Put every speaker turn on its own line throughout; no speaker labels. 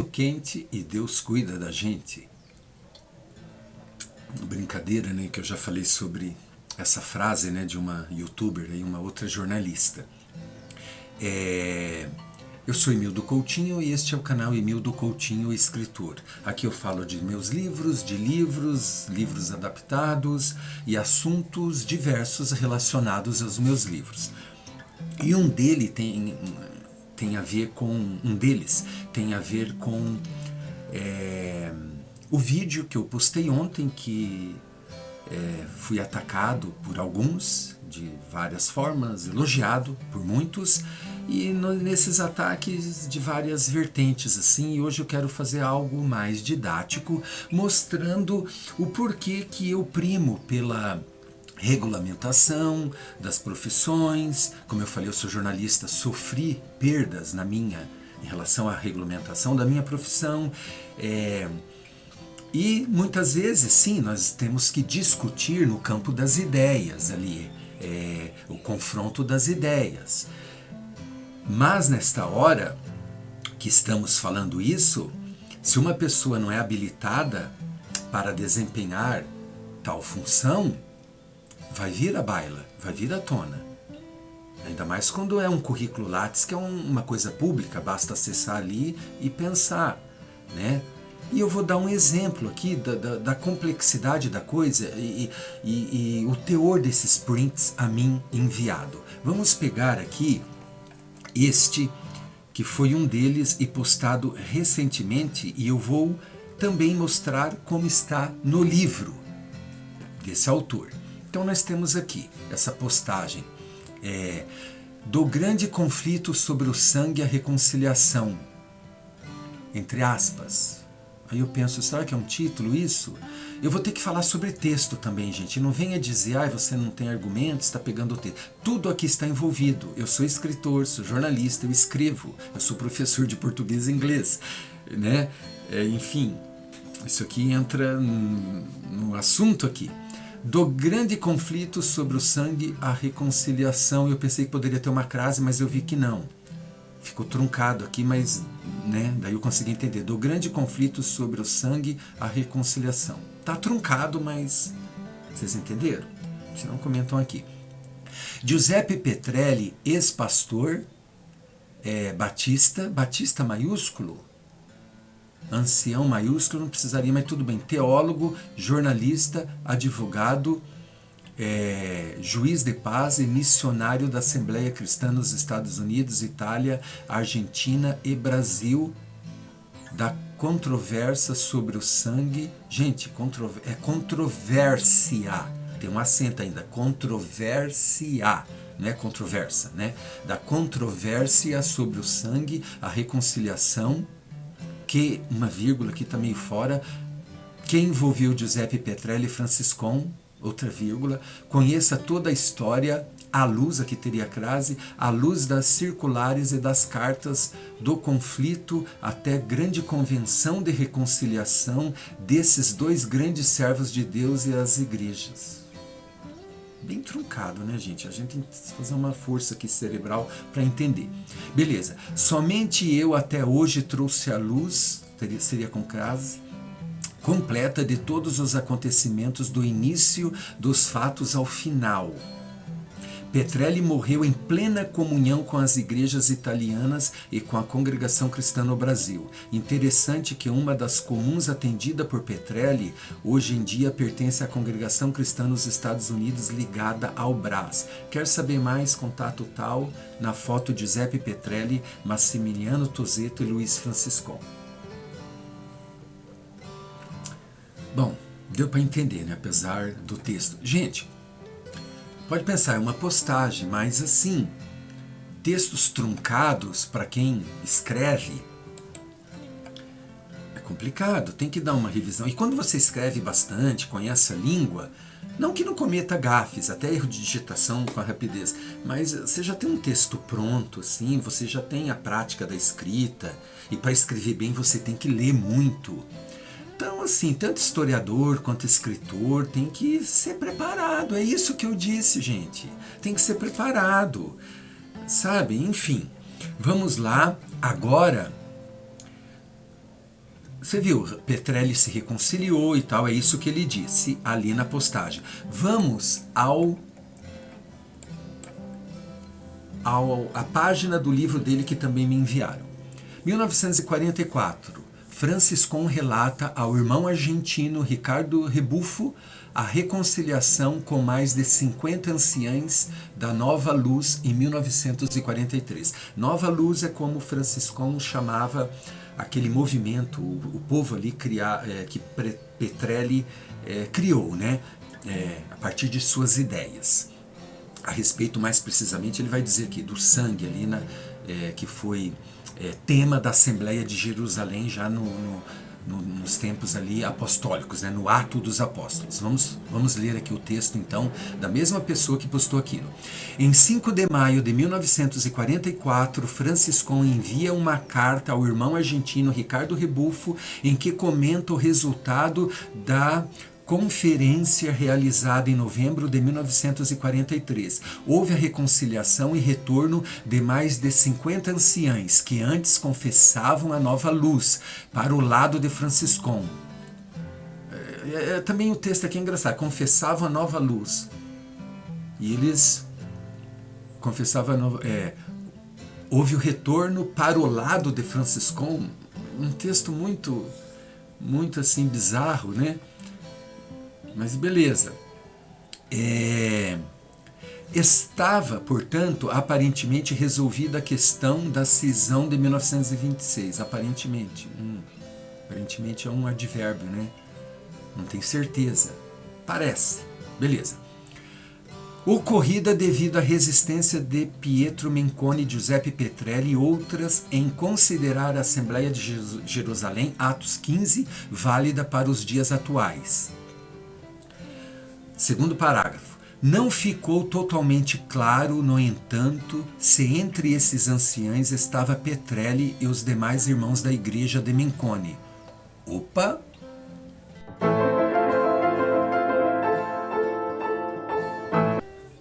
banho quente e Deus cuida da gente. Brincadeira, né, que eu já falei sobre essa frase, né, de uma youtuber e uma outra jornalista. Eu sou Emildo Coutinho e este é o canal Emildo Coutinho Escritor. Aqui eu falo de meus livros, livros adaptados e assuntos diversos relacionados aos meus livros. E um deles tem a ver com o vídeo que eu postei ontem, que fui atacado por alguns de várias formas, elogiado por muitos, e nesses ataques de várias vertentes assim. E hoje eu quero fazer algo mais didático, mostrando o porquê que eu primo pela regulamentação das profissões. Como eu falei, eu sou jornalista, sofri perdas em relação à regulamentação da minha profissão. E muitas vezes, sim, nós temos que discutir no campo das ideias ali, o confronto das ideias. Mas nesta hora que estamos falando isso, se uma pessoa não é habilitada para desempenhar tal função, vai vir à baila, vai vir à tona. Ainda mais quando é um currículo Lattes, que é uma coisa pública, basta acessar ali e pensar, né? E eu vou dar um exemplo aqui da complexidade da coisa e o teor desses prints a mim enviado. Vamos pegar aqui este, que foi um deles e postado recentemente, e eu vou também mostrar como está no livro desse autor. Então nós temos aqui essa postagem do grande conflito sobre o sangue e a reconciliação, entre aspas. Aí eu penso, será que é um título isso? Eu vou ter que falar sobre texto também, gente. Não venha dizer, você não tem argumentos, está pegando o texto. Tudo aqui está envolvido. Eu sou escritor, sou jornalista, eu escrevo. Eu sou professor de português e inglês, né? Enfim, isso aqui entra no assunto aqui. Do grande conflito sobre o sangue, a reconciliação. Eu pensei que poderia ter uma crase, mas eu vi que não. Ficou truncado aqui, mas né, daí eu consegui entender. Do grande conflito sobre o sangue, a reconciliação. Tá truncado, mas vocês entenderam? Se não, comentam aqui. Giuseppe Petrelli, ex-pastor, Batista maiúsculo, ancião maiúsculo, não precisaria, mas tudo bem. Teólogo, jornalista, advogado, juiz de paz e missionário da Assembleia Cristã nos Estados Unidos, Itália, Argentina e Brasil, da controvérsia sobre o sangue. Gente, é controvérsia, tem um acento ainda, controvérsia, não é controversa, né? Da controvérsia sobre o sangue, a reconciliação, que, uma vírgula aqui está meio fora, que envolveu Giuseppe Petrelli e Franciscon, outra vírgula, conheça toda a história, à luz, aqui teria a crase, à luz das circulares e das cartas do conflito até grande convenção de reconciliação desses dois grandes servos de Deus e as igrejas. Bem truncado, né, gente? A gente tem que fazer uma força aqui cerebral para entender. Beleza. Somente eu até hoje trouxe à luz, seria com crase, completa de todos os acontecimentos do início dos fatos ao final. Petrelli morreu em plena comunhão com as igrejas italianas e com a congregação cristã no Brasil. Interessante que uma das comuns atendida por Petrelli hoje em dia pertence à congregação cristã nos Estados Unidos ligada ao Brás. Quer saber mais? Contato tal na foto de Giuseppe Petrelli, Massimiliano Tosetto e Luiz Franciscon. Bom, deu para entender, né? Apesar do texto. Gente, pode pensar, é uma postagem, mas assim, textos truncados para quem escreve é complicado, tem que dar uma revisão. E quando você escreve bastante, conhece a língua, não que não cometa gafes, até erro de digitação com a rapidez, mas você já tem um texto pronto, assim, você já tem a prática da escrita, e para escrever bem você tem que ler muito. Então, assim, tanto historiador quanto escritor tem que ser preparado. É isso que eu disse, gente. Tem que ser preparado, sabe? Enfim, vamos lá. Agora, você viu, Petrelli se reconciliou e tal, é isso que ele disse ali na postagem. Vamos a página do livro dele que também me enviaram. 1944, Franciscon relata ao irmão argentino Ricardo Rebufo a reconciliação com mais de 50 anciães da Nova Luz em 1943. Nova Luz é como Franciscon chamava aquele movimento, o povo ali que Petrelli criou, né? A partir de suas ideias. A respeito, mais precisamente, ele vai dizer que do sangue ali, que foi tema da Assembleia de Jerusalém já nos tempos ali apostólicos, né, no Ato dos Apóstolos. Vamos ler aqui o texto, então, da mesma pessoa que postou aquilo. Em 5 de maio de 1944, Franciscon envia uma carta ao irmão argentino Ricardo Rebufo, em que comenta o resultado da conferência realizada em novembro de 1943. Houve a reconciliação e retorno de mais de 50 anciães que antes confessavam a Nova Luz para o lado de Franciscon. Também o texto aqui é engraçado. Confessavam a Nova Luz. E eles confessavam a Nova... houve o retorno para o lado de Franciscon. Um texto muito assim bizarro, né? Mas beleza. Estava, portanto, aparentemente resolvida a questão da cisão de 1926. Aparentemente. Aparentemente é um advérbio, né? Não tem certeza. Parece. Beleza. Ocorrida devido à resistência de Pietro Menconi, Giuseppe Petrelli e outras em considerar a Assembleia de Jerusalém, Atos 15, válida para os dias atuais. Segundo parágrafo. Não ficou totalmente claro, no entanto, se entre esses anciães estava Petrelli e os demais irmãos da igreja de Menconi. Opa!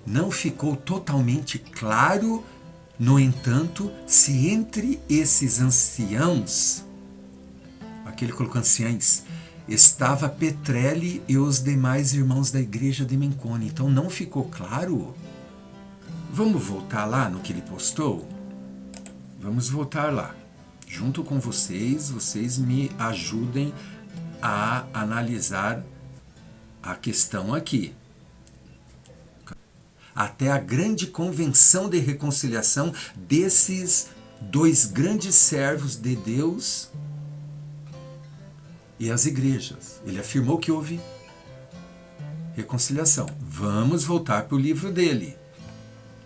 Não ficou totalmente claro, no entanto, se entre esses anciãos, aquele colocou anciães, estava Petrelli e os demais irmãos da igreja de Menconi. Então não ficou claro? Vamos voltar lá no que ele postou? Vamos voltar lá. Junto com vocês me ajudem a analisar a questão aqui. Até a grande convenção de reconciliação desses dois grandes servos de Deus e as igrejas. Ele afirmou que houve reconciliação. Vamos voltar para o livro dele.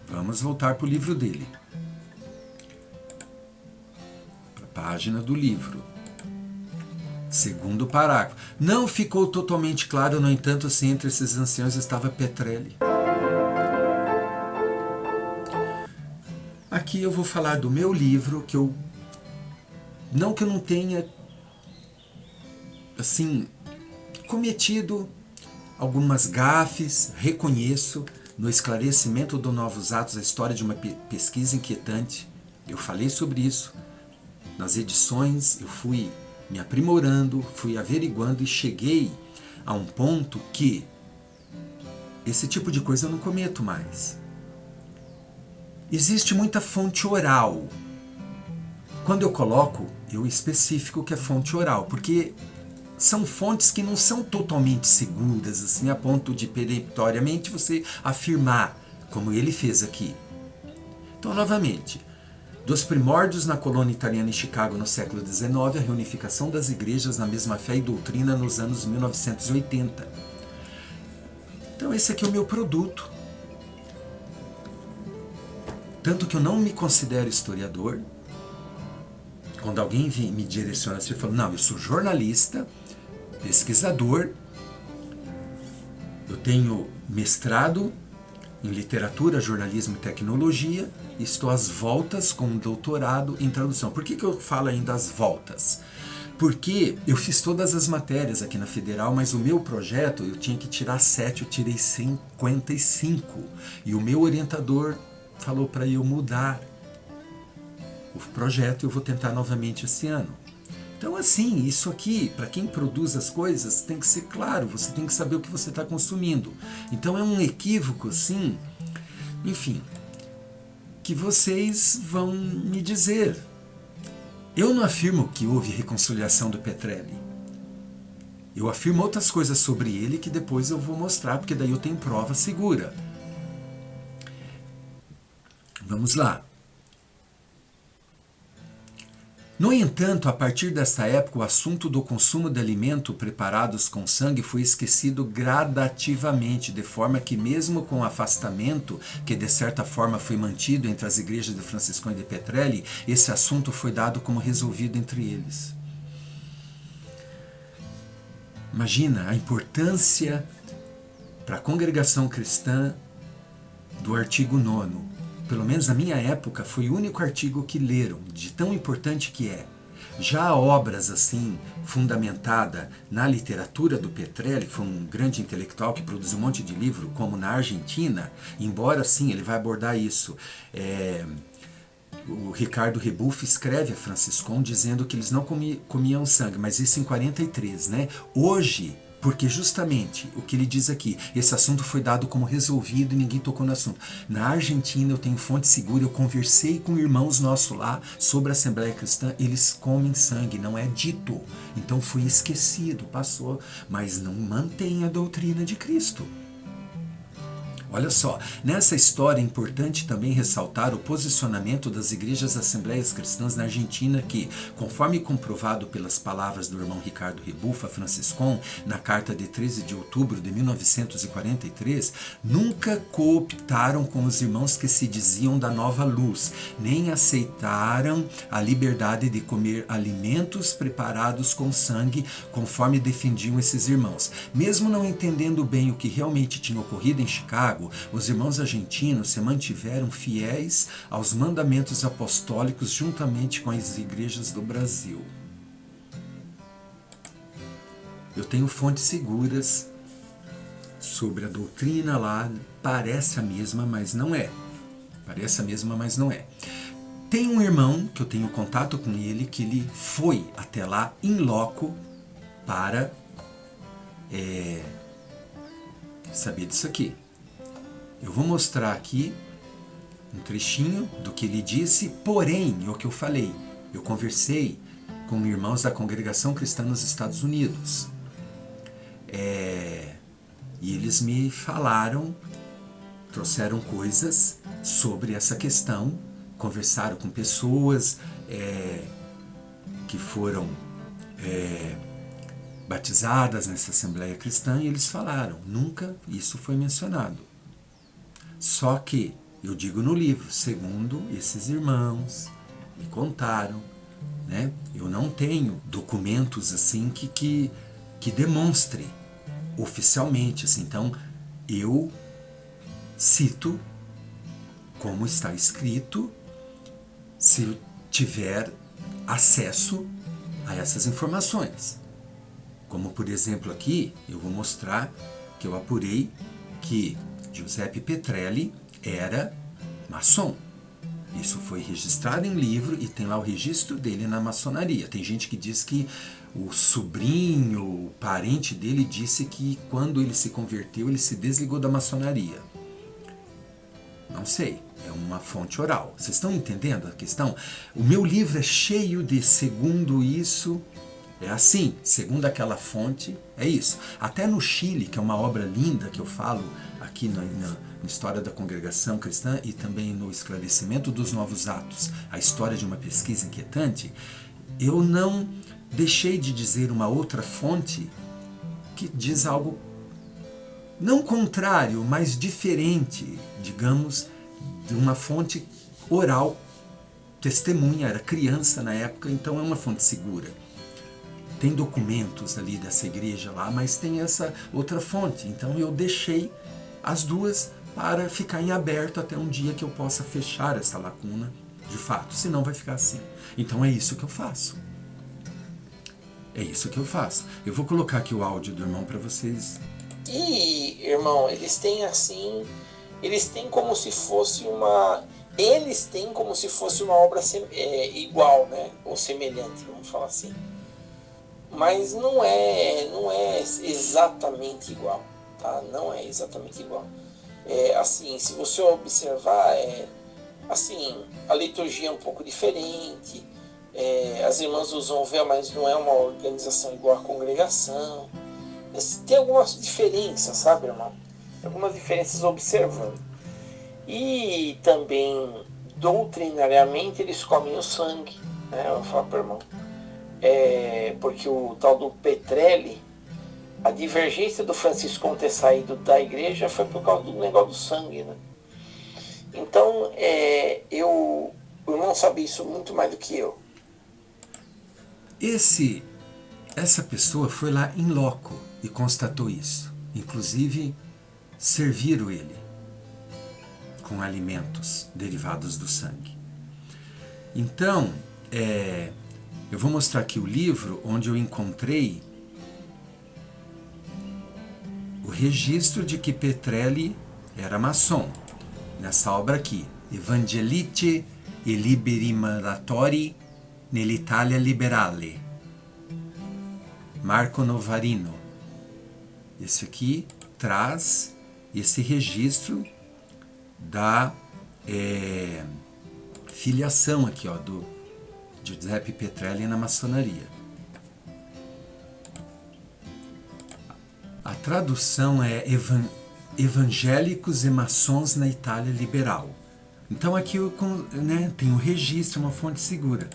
Para a página do livro. Segundo parágrafo. Não ficou totalmente claro, no entanto, se entre esses anciãos estava Petrelli. Aqui eu vou falar do meu livro, que eu não tenha assim cometido algumas gafes, reconheço, no esclarecimento do Novos Atos, a história de uma pesquisa inquietante. Eu falei sobre isso nas edições, eu fui me aprimorando, fui averiguando e cheguei a um ponto que esse tipo de coisa eu não cometo mais. Existe muita fonte oral. Quando eu coloco, eu especifico que é fonte oral, porque são fontes que não são totalmente seguras, assim, a ponto de peremptoriamente você afirmar, como ele fez aqui. Então, novamente, dos primórdios na colônia italiana em Chicago no século XIX, a reunificação das igrejas na mesma fé e doutrina nos anos 1980. Então, esse aqui é o meu produto. Tanto que eu não me considero historiador. Quando alguém me direciona assim, eu falo, não, eu sou jornalista, pesquisador, eu tenho mestrado em literatura, jornalismo e tecnologia, e estou às voltas com um doutorado em tradução. Por que eu falo ainda às voltas? Porque eu fiz todas as matérias aqui na Federal, mas o meu projeto, eu tinha que tirar 7, eu tirei 55. E o meu orientador falou para eu mudar o projeto, eu vou tentar novamente esse ano. Então, assim, isso aqui, para quem produz as coisas, tem que ser claro, você tem que saber o que você está consumindo. Então, é um equívoco, assim, enfim, que vocês vão me dizer. Eu não afirmo que houve reconciliação do Petrelli. Eu afirmo outras coisas sobre ele que depois eu vou mostrar, porque daí eu tenho prova segura. Vamos lá. No entanto, a partir desta época, o assunto do consumo de alimentos preparados com sangue foi esquecido gradativamente, de forma que mesmo com o afastamento, que de certa forma foi mantido entre as igrejas de Franciscão e de Petrelli, esse assunto foi dado como resolvido entre eles. Imagina a importância para a congregação cristã do artigo 9º. Pelo menos na minha época, foi o único artigo que leram, de tão importante que é. Já obras assim, fundamentada na literatura do Petrelli, que foi um grande intelectual que produziu um monte de livro, como na Argentina, embora sim, ele vai abordar isso. O Ricardo Rebuff escreve a Franciscon dizendo que eles não comiam sangue, mas isso em 43, né? Hoje, porque justamente o que ele diz aqui, esse assunto foi dado como resolvido e ninguém tocou no assunto. Na Argentina eu tenho fonte segura, eu conversei com irmãos nossos lá sobre a Assembleia Cristã, eles comem sangue, não é dito. Então foi esquecido, passou, mas não mantém a doutrina de Cristo. Olha só, nessa história é importante também ressaltar o posicionamento das igrejas assembleias cristãs na Argentina que, conforme comprovado pelas palavras do irmão Ricardo Rebuff a Franciscon, na carta de 13 de outubro de 1943, nunca cooptaram com os irmãos que se diziam da nova luz, nem aceitaram a liberdade de comer alimentos preparados com sangue, conforme defendiam esses irmãos. Mesmo não entendendo bem o que realmente tinha ocorrido em Chicago, os irmãos argentinos se mantiveram fiéis aos mandamentos apostólicos juntamente com as igrejas do Brasil. Eu tenho fontes seguras sobre a doutrina lá, parece a mesma, mas não é. Parece a mesma, mas não é. Tem um irmão que eu tenho contato com ele, que ele foi até lá in loco para saber disso aqui. Eu vou mostrar aqui um trechinho do que ele disse, porém, é o que eu falei. Eu conversei com irmãos da congregação cristã nos Estados Unidos. E eles me falaram, trouxeram coisas sobre essa questão, conversaram com pessoas que foram batizadas nessa Assembleia Cristã e eles falaram, nunca isso foi mencionado. Só que, eu digo no livro, segundo esses irmãos me contaram, né? Eu não tenho documentos assim que demonstre oficialmente. Assim, então, eu cito como está escrito se eu tiver acesso a essas informações. Como, por exemplo, aqui, eu vou mostrar que eu apurei que Giuseppe Petrelli era maçom. Isso foi registrado em livro e tem lá o registro dele na maçonaria. Tem gente que diz que o sobrinho, o parente dele, disse que quando ele se converteu, ele se desligou da maçonaria. Não sei, é uma fonte oral. Vocês estão entendendo a questão? O meu livro é cheio de segundo isso, é assim, segundo aquela fonte, é isso. Até no Chile, que é uma obra linda que eu falo aqui na História da Congregação Cristã e também no Esclarecimento dos Novos Atos, a história de uma pesquisa inquietante, eu não deixei de dizer uma outra fonte que diz algo não contrário, mas diferente, digamos, de uma fonte oral, testemunha, era criança na época, então é uma fonte segura. Tem documentos ali dessa igreja lá, mas tem essa outra fonte, então eu deixei as duas para ficar em aberto até um dia que eu possa fechar essa lacuna de fato, senão vai ficar assim. Então é isso que eu faço. É isso que eu faço. Eu vou colocar aqui o áudio do irmão para vocês.
E, irmão, eles têm como se fosse uma... Eles têm como se fosse uma obra igual, né? Ou semelhante, vamos falar assim. mas não é exatamente igual, tá? Não é exatamente igual. Assim, se você observar, assim, a liturgia é um pouco diferente, as irmãs usam o véu, mas não é uma organização igual à congregação. Tem algumas diferenças, sabe, irmão? Algumas diferenças observando. E também, doutrinariamente, eles comem o sangue, né? Eu vou falar para o irmão. Porque o tal do Petrelli, a divergência do Franciscão ter saído da igreja foi por causa do negócio do sangue, né? Então, o irmão sabe isso muito mais do que eu.
Essa pessoa foi lá em loco e constatou isso. Inclusive, serviram ele com alimentos derivados do sangue. Então, eu vou mostrar aqui o livro onde eu encontrei o registro de que Petrelli era maçom. Nessa obra aqui, Evangelite e Liberi nell'Italia Liberale, Marco Novarino. Esse aqui traz esse registro da filiação aqui, ó, do Giuseppe Petrelli na maçonaria. A tradução é Evangélicos e Maçons na Itália Liberal. Então aqui tem um registro, uma fonte segura.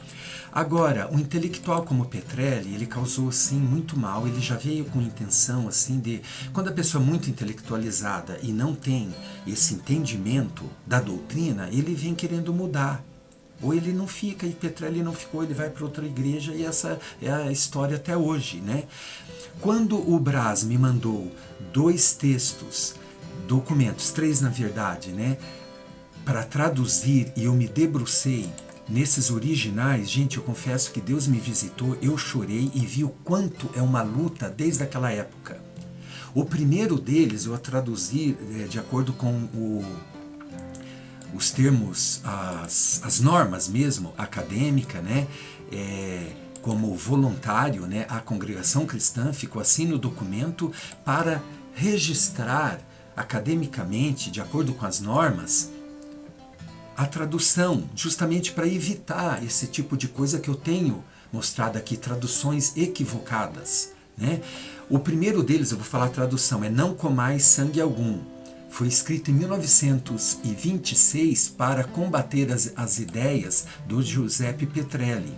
Agora, um intelectual como Petrelli, ele causou assim muito mal, ele já veio com intenção assim de... Quando a pessoa é muito intelectualizada e não tem esse entendimento da doutrina, ele vem querendo mudar. Ou ele não fica, e Petrelli não ficou, ele vai para outra igreja, e essa é a história até hoje, né? Quando o Braz me mandou 2 textos, documentos, 3 na verdade, né, para traduzir, e eu me debrucei nesses originais, gente, eu confesso que Deus me visitou, eu chorei e vi o quanto é uma luta desde aquela época. O primeiro deles eu a traduzi de acordo com os termos, as normas mesmo, acadêmica, né? Como voluntário, né? A Congregação Cristã ficou assim no documento para registrar academicamente, de acordo com as normas, a tradução, justamente para evitar esse tipo de coisa que eu tenho mostrado aqui, traduções equivocadas, né? O primeiro deles, eu vou falar a tradução, é Não comais sangue algum. Foi escrito em 1926 para combater as ideias do Giuseppe Petrelli.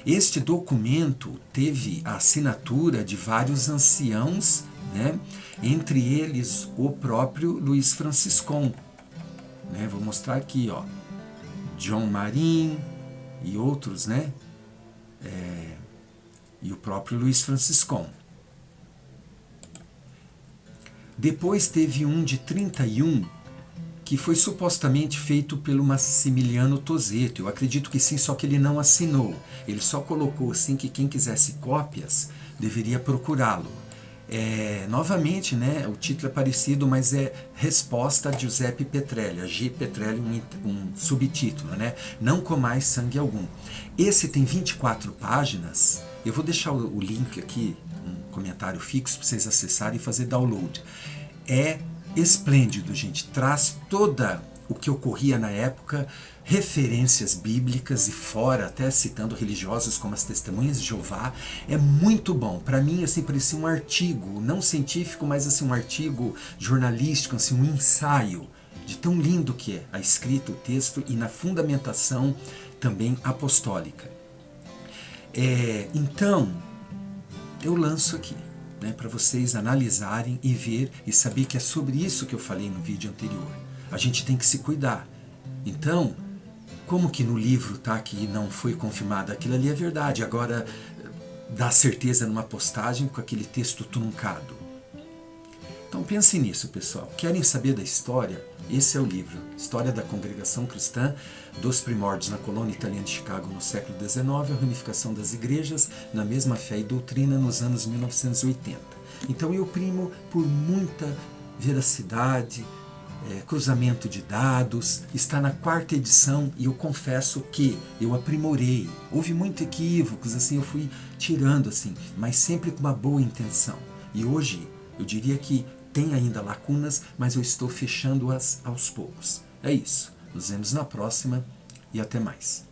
Este documento teve a assinatura de vários anciãos, né? Entre eles o próprio Luiz Franciscon. Né? Vou mostrar aqui, ó, John Marin e outros, né? E o próprio Luiz Franciscon. Depois teve um de 31, que foi supostamente feito pelo Massimiliano Toseto. Eu acredito que sim, só que ele não assinou. Ele só colocou assim que quem quisesse cópias deveria procurá-lo. Novamente, né, o título é parecido, mas é Resposta a Giuseppe Petrelli, a G. Petrelli, um subtítulo, né? Não comais sangue algum. Esse tem 24 páginas. Eu vou deixar o link aqui, um comentário fixo para vocês acessarem e fazer download. É esplêndido, gente. Traz toda o que ocorria na época, referências bíblicas e fora, até citando religiosos como as Testemunhas de Jeová. É muito bom. Para mim, assim, parecia um artigo, não científico, mas assim, um artigo jornalístico, assim, um ensaio de tão lindo que é a escrita, o texto e na fundamentação também apostólica. Então, eu lanço aqui, né, para vocês analisarem e ver e saber que é sobre isso que eu falei no vídeo anterior. A gente tem que se cuidar. Então, como que no livro tá que não foi confirmado, aquilo ali é verdade, agora dá certeza numa postagem com aquele texto truncado. Então pensem nisso, pessoal. Querem saber da história? Esse é o livro, História da Congregação Cristã, dos primórdios na colônia italiana de Chicago no século XIX, a reunificação das igrejas na mesma fé e doutrina nos anos 1980. Então eu primo por muita veracidade, cruzamento de dados, está na 4ª edição e eu confesso que eu aprimorei. Houve muitos equívocos, assim, eu fui tirando, assim, mas sempre com uma boa intenção. E hoje eu diria que tem ainda lacunas, mas eu estou fechando-as aos poucos. É isso. Nos vemos na próxima e até mais.